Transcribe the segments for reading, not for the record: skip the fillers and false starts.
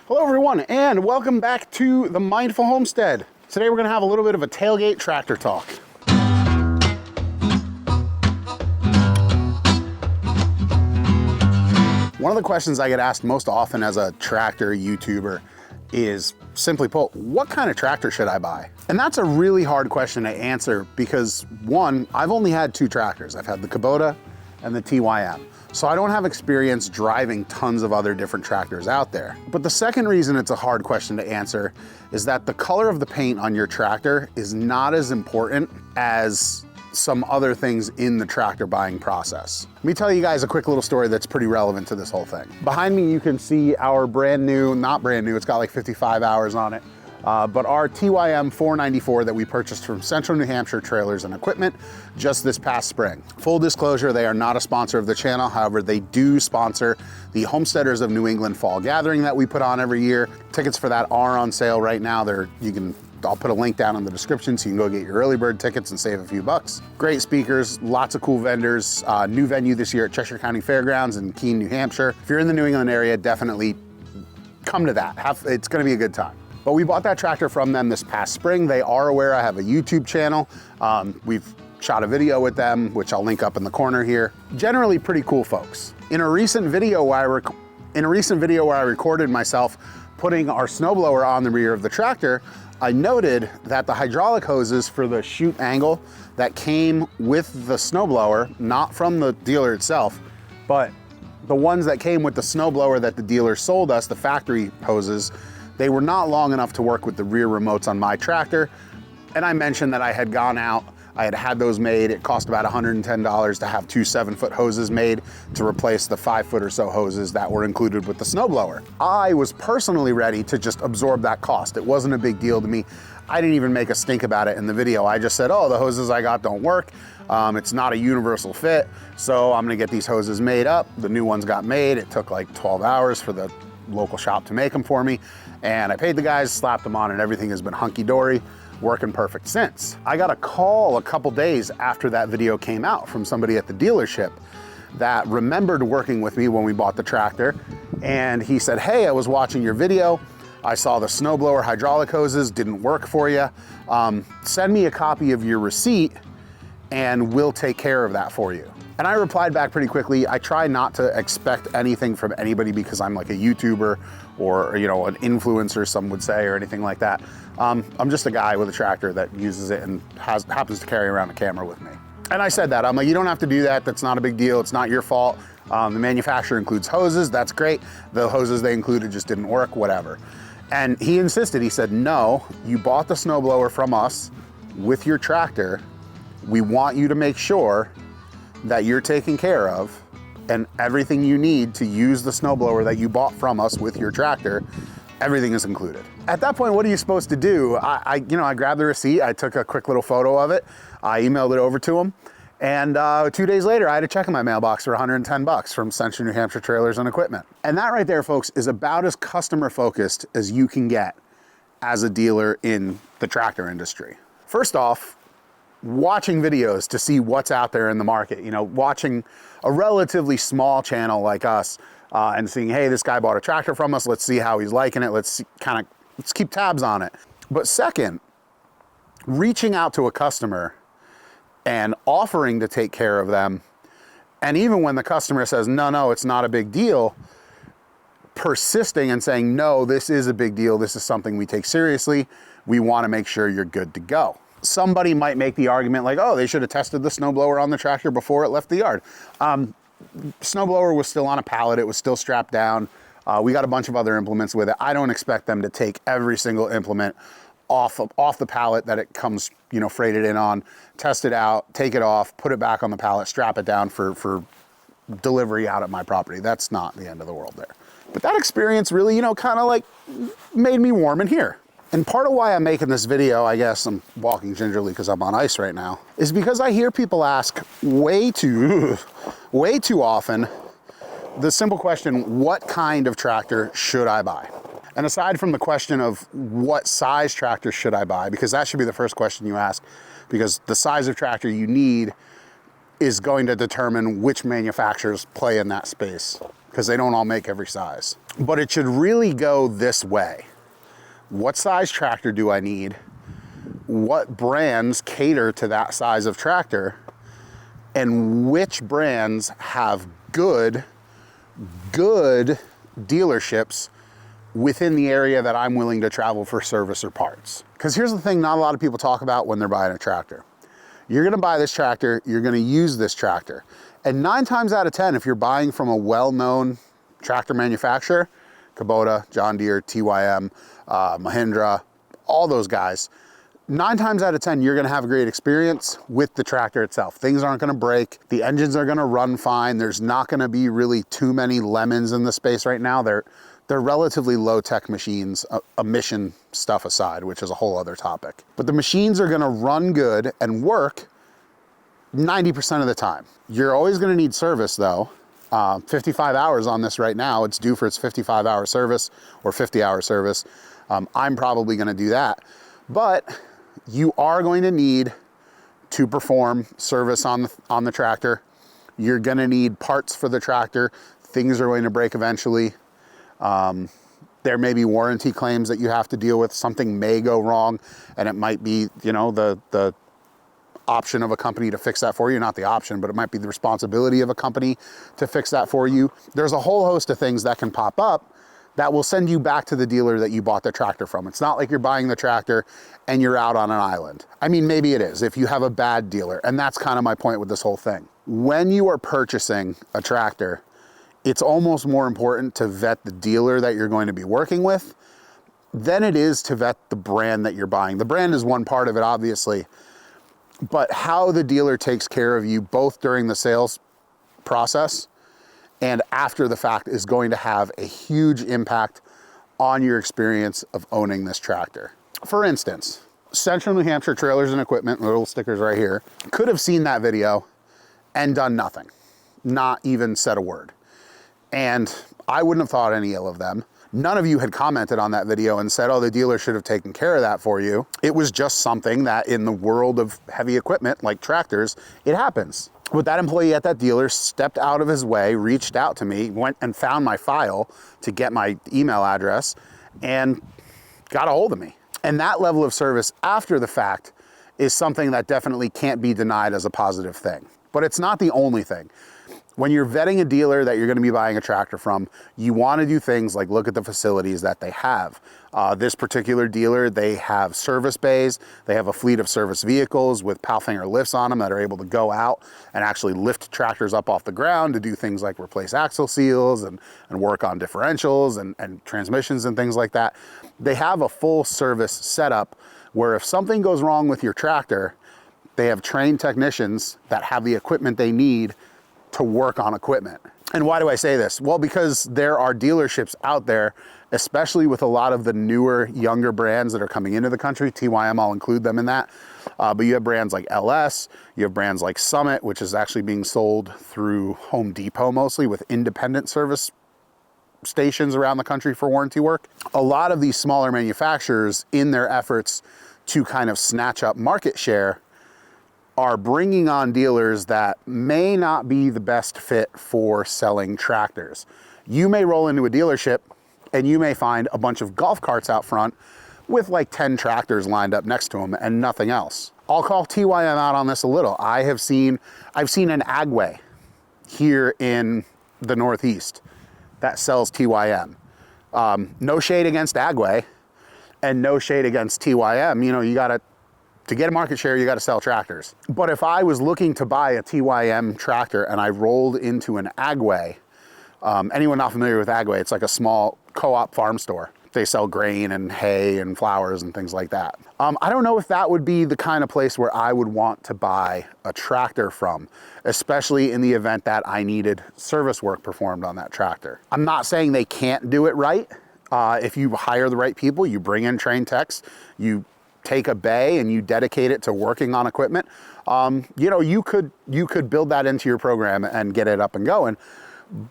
Hello everyone, and welcome back to the Mindful Homestead. Today we're gonna have a little bit of a tailgate tractor talk. One of the questions I get asked most often as a tractor YouTuber is, simply put, what kind of tractor should I buy? And that's a really hard question to answer because, one, I've only had two tractors. I've had the Kubota and the TYM. So I don't have experience driving tons of other different tractors out there. But the second reason it's a hard question to answer is that the color of the paint on your tractor is not as important as some other things in the tractor buying process. Let me tell you guys a quick little story that's pretty relevant to this whole thing. Behind me, you can see our brand new, not brand new, it's got like 55 hours on it, but our TYM 494 that we purchased from Central New Hampshire Trailers and Equipment just this past spring. Full disclosure, they are not a sponsor of the channel. However, they do sponsor the Homesteaders of New England Fall Gathering that we put on every year. Tickets for that are on sale right now. I'll put a link down in the description so you can go get your Earlybird tickets and save a few bucks. Great speakers, lots of cool vendors. New venue this year at Cheshire County Fairgrounds in Keene, New Hampshire. If you're in the New England area, definitely come to that. It's gonna be a good time. But we bought that tractor from them this past spring. They are aware I have a YouTube channel. We've shot a video with them, which I'll link up in the corner here. Generally pretty cool folks. In a recent video where I recorded myself putting our snowblower on the rear of the tractor, I noted that the hydraulic hoses for the chute angle that came with the snowblower, not from the dealer itself, but the ones that came with the snowblower that the dealer sold us, the factory hoses, they were not long enough to work with the rear remotes on my tractor. And I mentioned that I had gone out, I had those made. It cost about $110 to have two 7-foot hoses made to replace the 5-foot or so hoses that were included with the snowblower. I was personally ready to just absorb that cost. It wasn't a big deal to me. I didn't even make a stink about it in the video. I just said, oh, the hoses I got don't work. It's not a universal fit, so I'm gonna get these hoses made up. The new ones got made. It took like 12 hours for the local shop to make them for me. And I paid the guys, slapped them on, and everything has been hunky-dory, working perfect since. I got a call a couple days after that video came out from somebody at the dealership that remembered working with me when we bought the tractor. And he said, hey, I was watching your video. I saw the snowblower hydraulic hoses didn't work for you. Send me a copy of your receipt and we'll take care of that for you. And I replied back pretty quickly. I try not to expect anything from anybody because I'm like a YouTuber or, you know, an influencer, some would say, or anything like that. I'm just a guy with a tractor that uses it and happens to carry around a camera with me. And I said that, I'm like, you don't have to do that. That's not a big deal. It's not your fault. The manufacturer includes hoses. That's great. The hoses they included just didn't work, whatever. And he insisted, he said, no, you bought the snowblower from us with your tractor. We want you to make sure that you're taken care of and everything you need to use the snowblower that you bought from us with your tractor, everything is included. At that point, what are you supposed to do? I grabbed the receipt, I took a quick little photo of it, I emailed it over to him, and 2 days later, I had a check in my mailbox for $110 from Central New Hampshire Trailers and Equipment. And that right there, folks, is about as customer focused as you can get as a dealer in the tractor industry. First off, watching videos to see what's out there in the market, you know, watching a relatively small channel like us and seeing, hey, this guy bought a tractor from us, let's see how he's liking it, let's keep tabs on it. But second, reaching out to a customer and offering to take care of them, and even when the customer says, no, it's not a big deal, persisting and saying, no, this is a big deal, this is something we take seriously, we want to make sure you're good to go. Somebody might make the argument like, oh, they should have tested the snowblower on the tractor before it left the yard. Snowblower was still on a pallet, it was still strapped down. We got a bunch of other implements with it. I don't expect them to take every single implement off the pallet that it comes, you know, freighted in on, test it out, take it off, put it back on the pallet, strap it down for delivery out at my property. That's not the end of the world there. But that experience really, you know, kind of like made me warm in here. And part of why I'm making this video, I guess I'm walking gingerly because I'm on ice right now, is because I hear people ask way too often the simple question, what kind of tractor should I buy? And aside from the question of what size tractor should I buy, because that should be the first question you ask, because the size of tractor you need is going to determine which manufacturers play in that space, because they don't all make every size. but it should really go this way. What size tractor do I need? What brands cater to that size of tractor? And which brands have good dealerships within the area that I'm willing to travel for service or parts? Because here's the thing not a lot of people talk about when they're buying a tractor. You're gonna buy this tractor, you're gonna use this tractor. And 9 times out of 10, if you're buying from a well-known tractor manufacturer, Kubota, John Deere, TYM, Mahindra, all those guys, 9 times out of 10, you're gonna have a great experience with the tractor itself. Things aren't gonna break, the engines are gonna run fine, there's not gonna be really too many lemons in the space right now. They're relatively low-tech machines, emission stuff aside, which is a whole other topic. But the machines are gonna run good and work 90% of the time. You're always gonna need service though. 55 hours on this right now. It's due for its 55-hour service or 50-hour service. I'm probably gonna do that. But you are going to need to perform service on the tractor. You're gonna need parts for the tractor. Things are going to break eventually. There may be warranty claims that you have to deal with. Something may go wrong, and it might be, you know, the option of a company to fix that for you. Not the option, but it might be the responsibility of a company to fix that for you. There's a whole host of things that can pop up that will send you back to the dealer that you bought the tractor from. It's not like you're buying the tractor and you're out on an island. I mean, maybe it is if you have a bad dealer, and that's kind of my point with this whole thing. When you are purchasing a tractor, it's almost more important to vet the dealer that you're going to be working with than it is to vet the brand that you're buying. The brand is one part of it, obviously, but how the dealer takes care of you both during the sales process and after the fact is going to have a huge impact on your experience of owning this tractor. For instance, Central New Hampshire Trailers and Equipment, little stickers right here, could have seen that video and done nothing, not even said a word. And I wouldn't have thought any ill of them. None of you had commented on that video and said, oh, the dealer should have taken care of that for you. It was just something that in the world of heavy equipment like tractors, it happens. But that employee at that dealer stepped out of his way, reached out to me, went and found my file to get my email address and got a hold of me. And that level of service after the fact is something that definitely can't be denied as a positive thing. But it's not the only thing. When you're vetting a dealer that you're gonna be buying a tractor from, you wanna do things like look at the facilities that they have. This particular dealer, they have service bays, they have a fleet of service vehicles with Palfinger lifts on them that are able to go out and actually lift tractors up off the ground to do things like replace axle seals and work on differentials and transmissions and things like that. They have a full service setup where if something goes wrong with your tractor, they have trained technicians that have the equipment they need to work on equipment. And why do I say this? Well, because there are dealerships out there, especially with a lot of the newer, younger brands that are coming into the country. TYM, I'll include them in that. But you have brands like LS, you have brands like Summit, which is actually being sold through Home Depot mostly with independent service stations around the country for warranty work. A lot of these smaller manufacturers, in their efforts to kind of snatch up market share, are bringing on dealers that may not be the best fit for selling tractors. You may roll into a dealership and you may find a bunch of golf carts out front with like 10 tractors lined up next to them and nothing else. I'll call TYM out on this a little. I've seen an Agway here in the Northeast that sells TYM. No shade against Agway and no shade against TYM. You know, to get a market share, you gotta sell tractors. But if I was looking to buy a TYM tractor and I rolled into an Agway, anyone not familiar with Agway, it's like a small co-op farm store. They sell grain and hay and flowers and things like that. I don't know if that would be the kind of place where I would want to buy a tractor from, especially in the event that I needed service work performed on that tractor. I'm not saying they can't do it right. If you hire the right people, you bring in trained techs, you take a bay and you dedicate it to working on equipment, you know, you could build that into your program and get it up and going.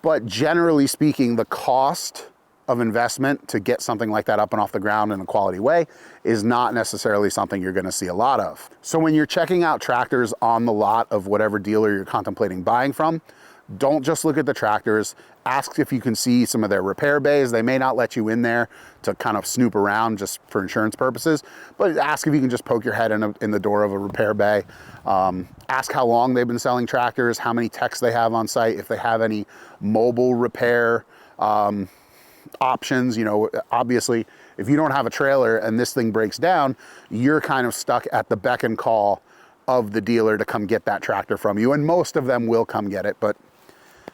But generally speaking, the cost of investment to get something like that up and off the ground in a quality way is not necessarily something you're gonna see a lot of. So when you're checking out tractors on the lot of whatever dealer you're contemplating buying from, don't just look at the tractors, Ask if you can see some of their repair bays. They may not let you in there to kind of snoop around just for insurance purposes, but ask if you can just poke your head in the door of a repair bay. Ask how long they've been selling tractors, how many techs they have on site, if they have any mobile repair options. You know, obviously, if you don't have a trailer and this thing breaks down, you're kind of stuck at the beck and call of the dealer to come get that tractor from you. And most of them will come get it. But,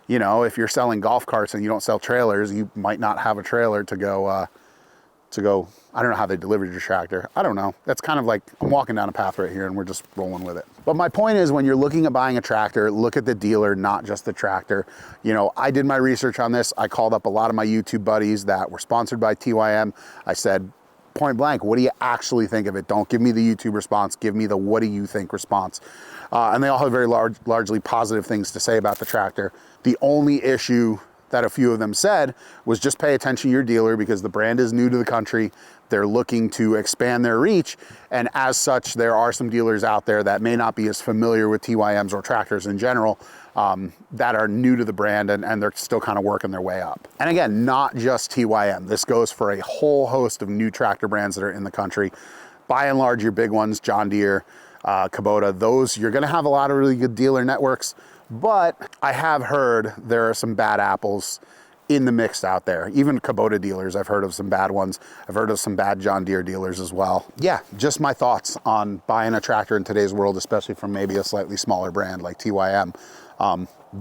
you know, if you're selling golf carts and you don't sell trailers, you might not have a trailer to go, I don't know how they delivered your tractor. I don't know. That's kind of like, I'm walking down a path right here and we're just rolling with it. But my point is, when you're looking at buying a tractor, look at the dealer, not just the tractor. You know, I did my research on this. I called up a lot of my YouTube buddies that were sponsored by TYM. I said, point blank, what do you actually think of it? Don't give me the YouTube response. Give me the what do you think response. And they all have very largely positive things to say about the tractor. The only issue that a few of them said was just pay attention to your dealer, because the brand is new to the country. They're looking to expand their reach. And as such, there are some dealers out there that may not be as familiar with TYMs or tractors in general, that are new to the brand, and they're still kind of working their way up. And again, not just TYM. This goes for a whole host of new tractor brands that are in the country. By and large, your big ones, John Deere, Kubota, those, you're gonna have a lot of really good dealer networks, but I have heard there are some bad apples in the mix out there. Even Kubota dealers, I've heard of some bad ones. I've heard of some bad John Deere dealers as well. Yeah, just my thoughts on buying a tractor in today's world, especially from maybe a slightly smaller brand like TYM.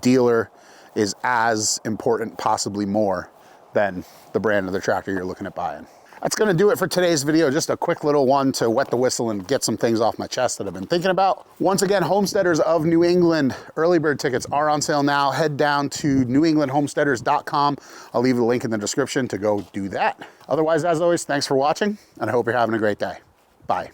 Dealer is as important, possibly more, than the brand of the tractor you're looking at buying. That's gonna do it for today's video. Just a quick little one to wet the whistle and get some things off my chest that I've been thinking about. Once again, homesteaders of New England, early bird tickets are on sale now. Head down to newenglandhomesteaders.com. I'll leave the link in the description to go do that. Otherwise, as always, thanks for watching, and I hope you're having a great day. Bye.